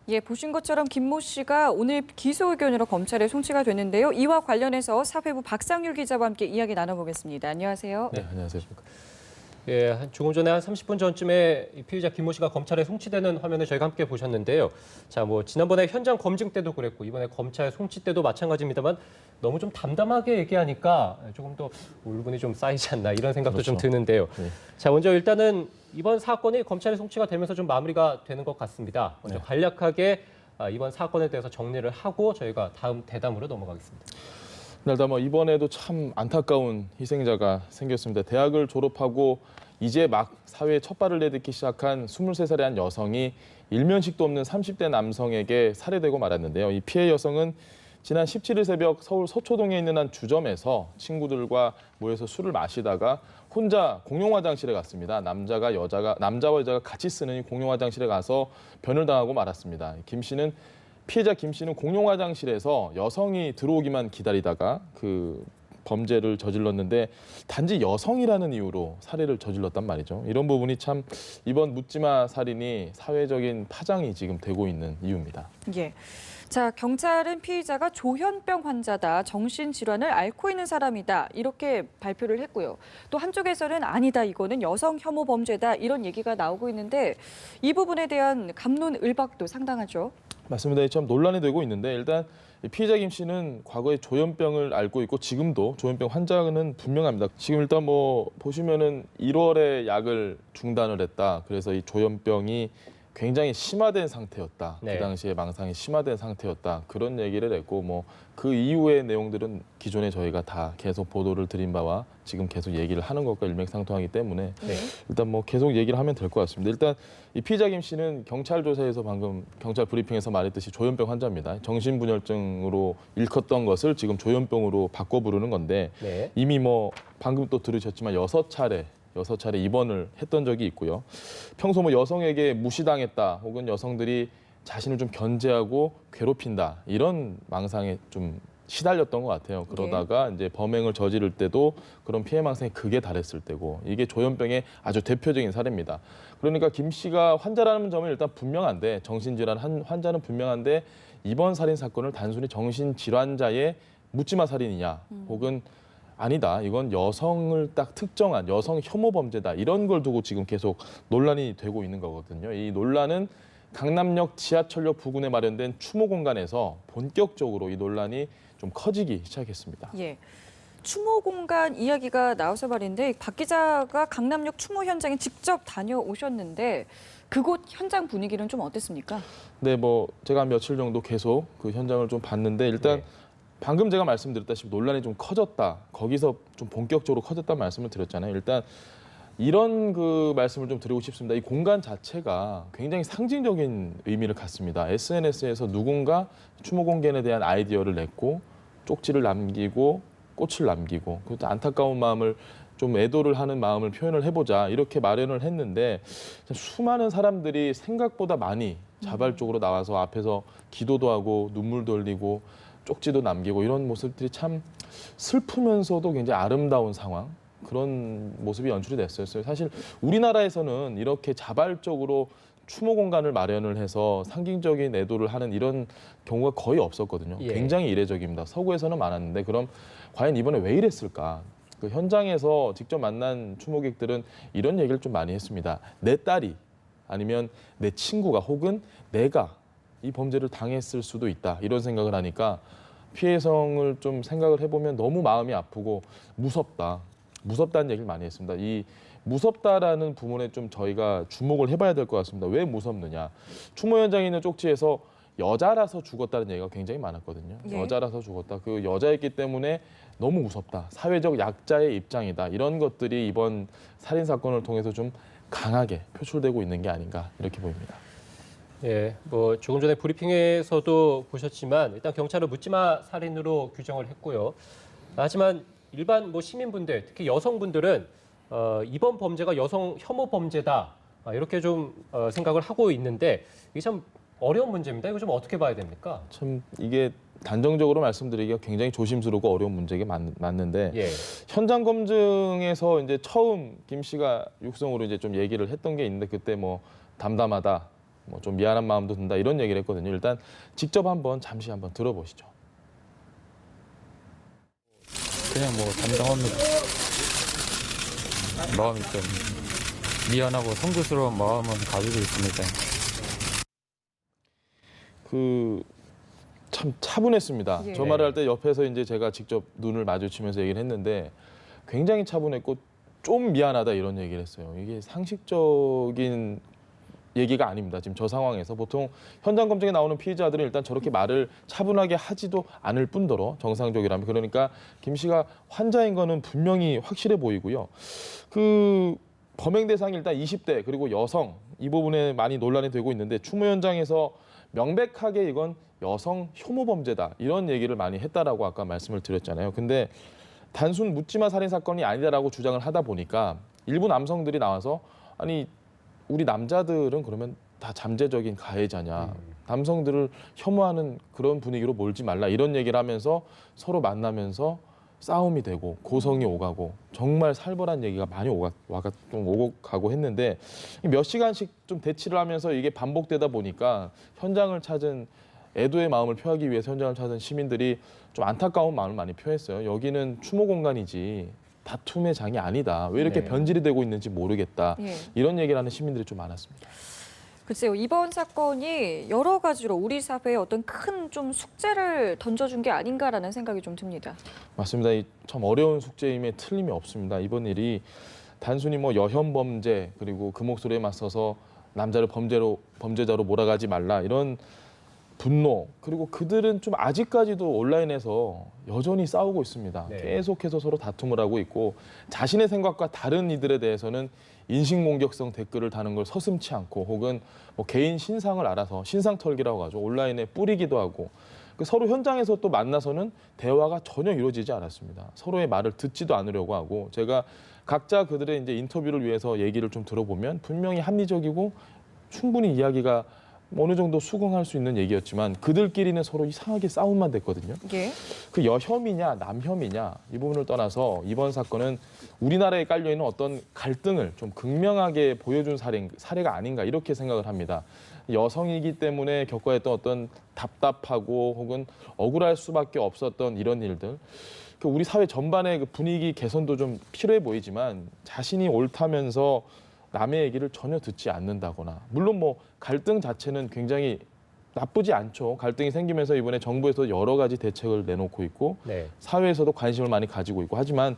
예, 보신 것처럼 김모 씨가 오늘 기소 의견으로 검찰에 송치가 됐는데요. 이와 관련해서 사회부 박상률 기자와 함께 이야기 나눠보겠습니다. 안녕하세요. 네, 안녕하세요. 예, 조금 전에 한 30분 전쯤에 이 피의자 김모 씨가 검찰에 송치되는 화면을 저희가 함께 보셨는데요. 자, 뭐 지난번에 현장 검증 때도 그랬고 이번에 검찰 송치 때도 마찬가지입니다만 너무 좀 담담하게 얘기하니까 조금 더 울분이 좀 쌓이지 않나 이런 생각도 좀 드는데요. 네. 자, 먼저 일단은 이번 사건이 검찰에 송치가 되면서 좀 마무리가 되는 것 같습니다. 먼저 간략하게 이번 사건에 대해서 정리를 하고 저희가 다음 대담으로 넘어가겠습니다. 일단 이번에도 참 안타까운 희생자가 생겼습니다. 대학을 졸업하고 이제 막 사회에 첫 발을 내딛기 시작한 23살의 한 여성이 일면식도 없는 30대 남성에게 살해되고 말았는데요. 이 피해 여성은 지난 17일 새벽 서울 서초동에 있는 한 주점에서 친구들과 모여서 술을 마시다가 혼자 공용 화장실에 갔습니다. 남자와 여자가 같이 쓰는 이 공용 화장실에 가서 변을 당하고 말았습니다. 피해자 김 씨는 공용 화장실에서 여성이 들어오기만 기다리다가 그 범죄를 저질렀는데 단지 여성이라는 이유로 살해를 저질렀단 말이죠. 이런 부분이 참 이번 묻지마 살인이 사회적인 파장이 지금 되고 있는 이유입니다. 예. 자, 경찰은 피의자가 조현병 환자다, 정신질환을 앓고 있는 사람이다 이렇게 발표를 했고요. 또 한쪽에서는 아니다, 이거는 여성 혐오 범죄다 이런 얘기가 나오고 있는데 이 부분에 대한 갑론을박도 상당하죠. 맞습니다. 참 논란이 되고 있는데 일단 피해자 김 씨는 과거에 조현병을 앓고 있고 지금도 조현병 환자는 분명합니다. 지금 일단 보시면은 1월에 약을 중단을 했다. 그래서 이 조현병이 굉장히 심화된 상태였다. 네. 그 당시에 망상이 심화된 상태였다. 그런 얘기를 했고 그 이후의 내용들은 기존에 저희가 다 계속 보도를 드린 바와 지금 계속 얘기를 하는 것과 일맥상통하기 때문에 네. 일단 계속 얘기를 하면 될 것 같습니다. 일단 이 피의자 김 씨는 경찰 조사에서 방금 경찰 브리핑에서 말했듯이 조현병 환자입니다. 정신분열증으로 일컫던 것을 지금 조현병으로 바꿔 부르는 건데 네. 이미 방금 또 들으셨지만 6차례 입원을 했던 적이 있고요. 평소 여성에게 무시당했다 혹은 여성들이 자신을 좀 견제하고 괴롭힌다 이런 망상에 좀 시달렸던 것 같아요. 그러다가 이제 범행을 저지를 때도 그런 피해 망상이 극에 달했을 때고 이게 조현병의 아주 대표적인 사례입니다. 그러니까 김 씨가 환자라는 점은 일단 분명한데 정신질환 환자는 분명한데 이번 살인 사건을 단순히 정신질환자의 묻지마 살인이냐 혹은 아니다. 이건 여성을 딱 특정한 여성 혐오 범죄다. 이런 걸 두고 지금 계속 논란이 되고 있는 거거든요. 이 논란은 강남역 지하철역 부근에 마련된 추모 공간에서 본격적으로 이 논란이 좀 커지기 시작했습니다. 예. 추모 공간 이야기가 나와서 말인데 박 기자가 강남역 추모 현장에 직접 다녀오셨는데 그곳 현장 분위기는 좀 어땠습니까? 네, 제가 한 며칠 정도 계속 그 현장을 좀 봤는데 일단 방금 제가 말씀드렸다시피 논란이 좀 커졌다. 거기서 좀 본격적으로 커졌다는 말씀을 드렸잖아요. 일단 이런 그 말씀을 좀 드리고 싶습니다. 이 공간 자체가 굉장히 상징적인 의미를 갖습니다. SNS에서 누군가 추모 공간에 대한 아이디어를 냈고 쪽지를 남기고 꽃을 남기고 그것도 안타까운 마음을 좀 애도를 하는 마음을 표현을 해보자 이렇게 마련을 했는데 수많은 사람들이 생각보다 많이 자발적으로 나와서 앞에서 기도도 하고 눈물도 흘리고 쪽지도 남기고 이런 모습들이 참 슬프면서도 굉장히 아름다운 상황 그런 모습이 연출이 됐어요. 사실 우리나라에서는 이렇게 자발적으로 추모 공간을 마련을 해서 상징적인 애도를 하는 이런 경우가 거의 없었거든요. 예. 굉장히 이례적입니다. 서구에서는 많았는데 그럼 과연 이번에 왜 이랬을까? 그 현장에서 직접 만난 추모객들은 이런 얘기를 좀 많이 했습니다. 내 딸이 아니면 내 친구가 혹은 내가 이 범죄를 당했을 수도 있다. 이런 생각을 하니까 피해성을 좀 생각을 해보면 너무 마음이 아프고 무섭다는 얘기를 많이 했습니다. 이 무섭다라는 부분에 좀 저희가 주목을 해봐야 될 것 같습니다. 왜 무섭느냐. 추모 현장에 있는 쪽지에서 여자라서 죽었다는 얘기가 굉장히 많았거든요. 예. 여자라서 죽었다. 그 여자였기 때문에 너무 무섭다. 사회적 약자의 입장이다. 이런 것들이 이번 살인 사건을 통해서 좀 강하게 표출되고 있는 게 아닌가 이렇게 보입니다. 예, 조금 전에 브리핑에서도 보셨지만 일단 경찰은 묻지마 살인으로 규정을 했고요. 하지만 일반 시민분들, 특히 여성분들은 이번 범죄가 여성 혐오 범죄다 이렇게 좀 생각을 하고 있는데 이게 참 어려운 문제입니다. 이거 좀 어떻게 봐야 됩니까? 참 이게 단정적으로 말씀드리기가 굉장히 조심스럽고 어려운 문제가 맞는데 예. 현장 검증에서 이제 처음 김 씨가 육성으로 이제 좀 얘기를 했던 게 있는데 그때 담담하다, 뭐 좀 미안한 마음도 든다 이런 얘기를 했거든요. 일단 직접 잠시 한번 들어보시죠. 그냥 뭐 담당 없는 마음이 좀 미안하고 송구스러운 마음은 가지고 있습니다. 참 차분했습니다. 예. 저 말을 할 때 옆에서 이제 제가 직접 눈을 마주치면서 얘기를 했는데 굉장히 차분했고 좀 미안하다 이런 얘기를 했어요. 이게 상식적인 얘기가 아닙니다. 지금 저 상황에서 보통 현장 검증에 나오는 피의자들은 일단 저렇게 말을 차분하게 하지도 않을 뿐더러 정상적이라면 그러니까 김 씨가 환자인 거는 분명히 확실해 보이고요. 범행 대상이 일단 20대 그리고 여성 이 부분에 많이 논란이 되고 있는데 추모 현장에서 명백하게 이건 여성 혐오 범죄다 이런 얘기를 많이 했다라고 아까 말씀을 드렸잖아요. 근데 단순 묻지마 살인 사건이 아니다라고 주장을 하다 보니까 일부 남성들이 나와서 아니 우리 남자들은 그러면 다 잠재적인 가해자냐. 남성들을 혐오하는 그런 분위기로 몰지 말라 이런 얘기를 하면서 서로 만나면서 싸움이 되고 고성이 오가고 정말 살벌한 얘기가 많이 오고 가고 했는데 몇 시간씩 좀 대치를 하면서 이게 반복되다 보니까 현장을 찾은 애도의 마음을 표하기 위해서 현장을 찾은 시민들이 좀 안타까운 마음을 많이 표했어요. 여기는 추모 공간이지 다툼의 장이 아니다. 왜 이렇게 네. 변질이 되고 있는지 모르겠다. 예. 이런 얘기를 하는 시민들이 좀 많았습니다. 글쎄요, 이번 사건이 여러 가지로 우리 사회에 어떤 큰 좀 숙제를 던져준 게 아닌가라는 생각이 좀 듭니다. 맞습니다. 참 어려운 숙제임에 틀림이 없습니다. 이번 일이 단순히 뭐 여혐 범죄 그리고 그 목소리에 맞서서 남자를 범죄자로 몰아가지 말라 이런 분노 그리고 그들은 좀 아직까지도 온라인에서 여전히 싸우고 있습니다. 네. 계속해서 서로 다툼을 하고 있고 자신의 생각과 다른 이들에 대해서는 인신공격성 댓글을 다는 걸 서슴지 않고 혹은 뭐 개인 신상을 알아서 신상털기라고 하죠. 온라인에 뿌리기도 하고 서로 현장에서 또 만나서는 대화가 전혀 이루어지지 않았습니다. 서로의 말을 듣지도 않으려고 하고 제가 각자 그들의 이제 인터뷰를 위해서 얘기를 좀 들어보면 분명히 합리적이고 충분히 이야기가 어느 정도 수긍할 수 있는 얘기였지만 그들끼리는 서로 이상하게 싸움만 됐거든요. 예. 그 여혐이냐 남혐이냐 이 부분을 떠나서 이번 사건은 우리나라에 깔려있는 어떤 갈등을 좀 극명하게 보여준 사례가 아닌가 이렇게 생각을 합니다. 여성이기 때문에 겪어야 했던 어떤 답답하고 혹은 억울할 수밖에 없었던 이런 일들 우리 사회 전반의 그 분위기 개선도 좀 필요해 보이지만 자신이 옳다면서 남의 얘기를 전혀 듣지 않는다거나 물론 뭐 갈등 자체는 굉장히 나쁘지 않죠. 갈등이 생기면서 이번에 정부에서 여러 가지 대책을 내놓고 있고 네. 사회에서도 관심을 많이 가지고 있고 하지만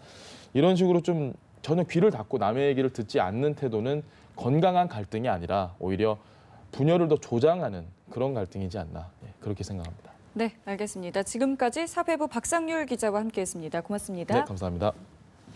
이런 식으로 좀 전혀 귀를 닫고 남의 얘기를 듣지 않는 태도는 건강한 갈등이 아니라 오히려 분열을 더 조장하는 그런 갈등이지 않나 그렇게 생각합니다. 네, 알겠습니다. 지금까지 사회부 박상률 기자와 함께했습니다. 고맙습니다. 네, 감사합니다.